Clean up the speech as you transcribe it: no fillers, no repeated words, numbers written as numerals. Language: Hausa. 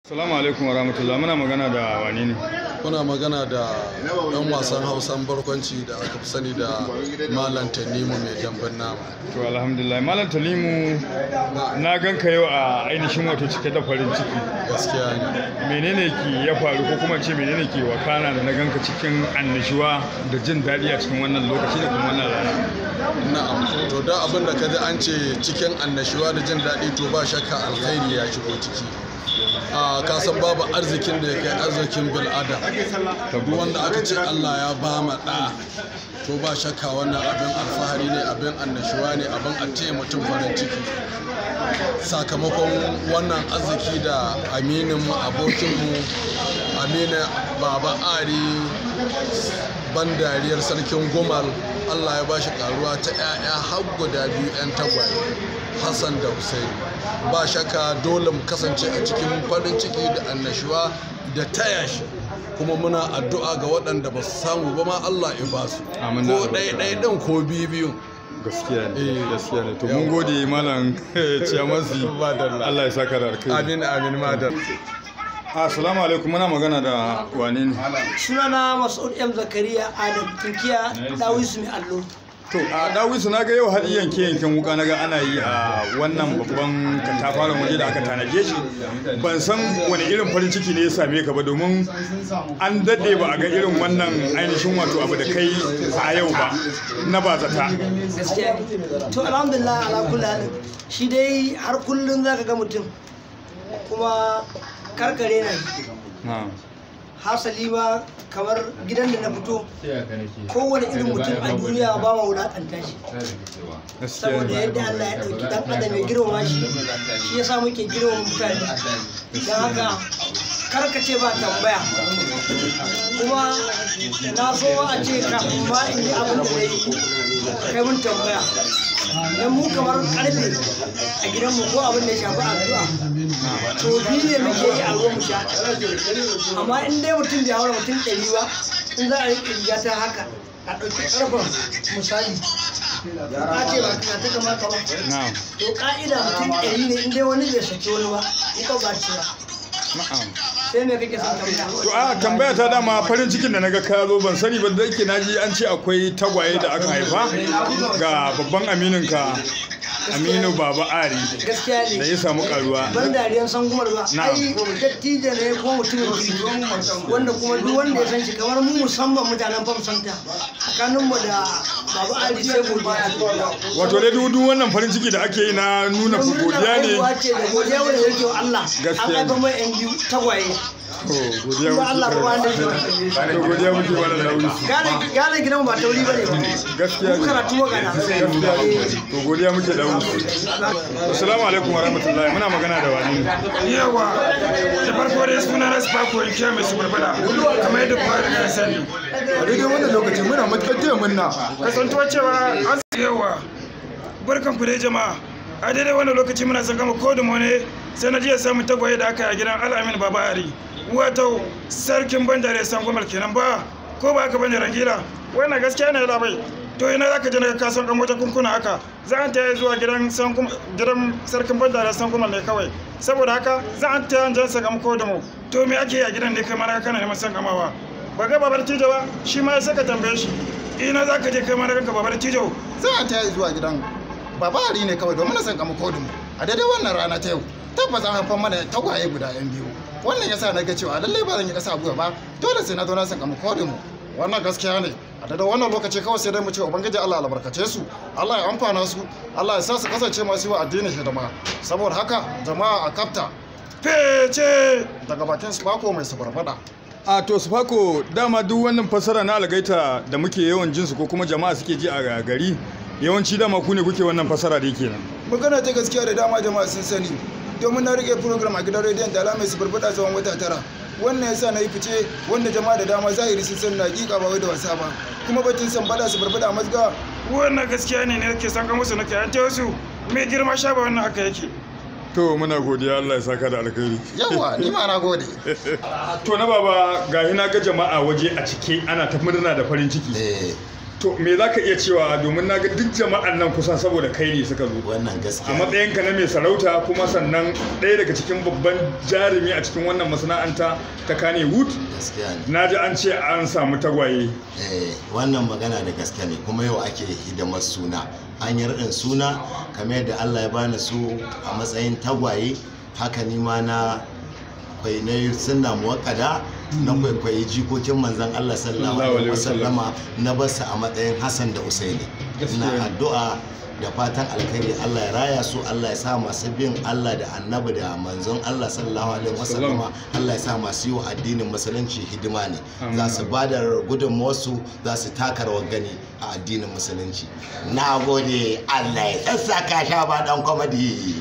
Assalamu alaikum warahmatullahi, muna magana da wani ne? Kuna magana da ɗan wasan Hausan barkwanci da aka fi sani da Malam Tanimu mai damben nama. To alhamdulillah, Malam Tanimu na ganka yau a ainihin wato cike da farin ciki. Gaskiya ne. Menene ki ya faru ko kuma ce menene ki wakana da na ganka cikin annashuwa da jin daɗi a cikin wannan lokaci da kuma wannan rana? Na'am, to da abin da ka ji an ce cikin annashuwa da jin daɗi to ba shakka alkhairi ya shigo ciki. Ka san babu arzikin da ya kai arzikin bil'adam. Duk wanda aka ce Allah ya ba ma ɗa to ba shakka wannan abin alfahari ne, abin annashuwa ne, abin a taya mutum farin ciki. Sakamakon wannan arziki da amininmu abokinmu Aminu Baba Ari ban dariyar sarkin Gumal, Allah ya ba shi karuwa ta 'ya'ya har guda biyu 'yan tagwaye, Hassan da Hussein. Ba shakka dole mu kasance a cikin farin ciki da annashuwa da taya shi, kuma muna addu'a ga waɗanda ba su samu ba ma Allah ya ba su, ko ɗaya ɗin ko biyu. Gaskiya ne, gaskiya ne. To mun gode Malam Ciyamasi, Allah ya saka da alkhairi. Amin amin madar. Assalamu alaikum, muna magana da wane ne? Sunana Mas'ud M Zakariya Adam Tunkiya Dawisu mai allo. To a Dawisu na ga yau har yanken wuka na ga ana yi a wannan babban katafaren waje da aka tanaje shi. Ban san wani irin farin ciki ne ya same ka ba, domin an daɗe ba a ga irin wannan ainihin wato abu da kai a yau ba na bazata. Gaskiya. To alhamdulillah ala kulli halin. Shi dai har kullun zaka ga mutum kuma karkare na hasali ma kamar gidan da na fito kowane irin mutum a duniya ba ma wulaƙanta shi, saboda yadda Allah ya ɗauki ɗan adam ya girmama shi, shi yasa muke girmama mutane. Don haka karkace ba tambaya, kuma na so a ce kafin ba in yi abin da na yi kai mun tambaya, don mu kamar karfe a gidanmu ko abin da ya shafi addu'a to biyu ne muke yi a ruwan mu sha. Amma in dai mutum bai haura mutum 100 ba, in za a yi riga ta haka a ɗauki ƙarfen misali ka ce ba ka ta kamata ba, to ƙa'ida mutum 100 ne in dai wani bai saki wani ba ko ba ce ba. Sai me kake son tambaya? To a tambaya ta dama farin cikin da naga ka zo, ban sani ba da yake naji an ce akwai tagwaye da aka haifa ga babban aminin ka Aminu Baba Ari da ya samu karuwa. Ban dariyan san gumar ba. Ai dattijo ne ko mutumin kirki wanda kuma duk wanda ya san shi kamar mu musamman mutanen fam santa tsakanin mu da Baba Ari sai godiya. Wato dai duk wannan farin ciki da ake yi na nuna godiya ne. Godiya wanda yake wa Allah. Gaskiya. Allah ba mai yan biyu tagwaye. Godiya muke. Allah ba wanda to godiya muke wannan Dawisu. Gane gidan ba tauri bane ba. Gaskiya ne. Karatu magana. To godiya muke Dawisu. Assalamu alaikum warahmatullahi, muna magana da wani ne? Yawa da farko dai suna na Sparko Inkiya mai suburbula kamar yadda kowa da sani. A daidai wannan lokacin muna matuƙar taya murna. Kasantuwa cewa an yawa barkan ku dai jama'a. A daidai wannan lokaci muna son gama kodin mu ne sai na jiya samun tagwaye da aka yi a gidan Al'amin Baba Ari. Wato sarkin bandare san gomal kenan ba ko ba aka bane rangila. Wannan gaskiya ne labai. To ina zaka je na kasan kan wata kunkuna haka za an taya zuwa gidan sarkin bandare san gomal ne kawai. Saboda haka za an taya jan sakamako da mu. To me ake yi a gidan ne kai ma kana neman san kamawa. Ba ga babar tijo ba shi ma sai ka tambaye shi. Ina zaka je kai ma na kanka babar tijo. Za a taya zuwa gidan Baba Ari ne kawai domin na san kama kodin a daidai wannan rana ta yau. Tabbas an haifar mana tagwaye guda 'yan biyu. Wannan yasa na ga cewa lallai ba zan yi kasa abuwa ba, dole sai na zo na san kama kodin mu. Wannan gaskiya ne. A daidai wannan lokaci kawai sai dai mu ce ubangiji Allah albarkace su, Allah ya amfana su, Allah ya sa su kasance masu yi wa addinin hidima. Saboda haka jama'a a kafta Fece daga bakin Sparko mai sabarbada. A to Sparko, dama duk wannan fassara na algaita da muke yawan jinsu ko kuma jama'a suke ji a gari, yawanci dama ku ne kuke wannan fassara da yake nan. Magana ta gaskiya da dama jama'a sun sani, domin na rike program a gidan rediyon da alamai su barbada tsawon wata 9. Wannan yasa na yi fice wanda jama'a da dama zahiri sun san na hakika ba wai da wasa ba, kuma batun san bada su barbada mazga. wannan gaskiya ne nake san kan musu nake an ta wasu mai girma sha ba wannan haka yake. To muna godiya, Allah ya saka da alkhairi. Yawa ni ma na gode. To na baba ga na ga jama'a waje a cike ana ta murna da farin ciki. to me za ka iya cewa domin na ga duk jama'an nan kusan saboda kai ne suka zo wannan gaskiya a matsayinka na mai sarauta kuma sannan ɗaya daga cikin babban jarumi a cikin wannan masana'anta ta Kannywood na ji an ce an samu tagwaye wannan magana da gaske ne kuma yau ake hidimar suna an yi raɗin suna kamar yadda Allah ya bani su a matsayin tagwaye haka ni ma na kwainai sunna muwakkada na kwaikwayi jikokin manzon Allah sallallahu alaihi wasallama na basu a matsayin Hassan da Usaini ina addu'a da fatan alkhairi Allah ya raya su Allah ya sa masu bin Allah da annabi da manzon Allah sallallahu alaihi wasallama Allah ya sa masu yi wa addinin musulunci hidima ne za su ba da gudunmuwarsu za su taka rawar gani a addinin musulunci na gode Allah ya sassaka sha ba dan komedi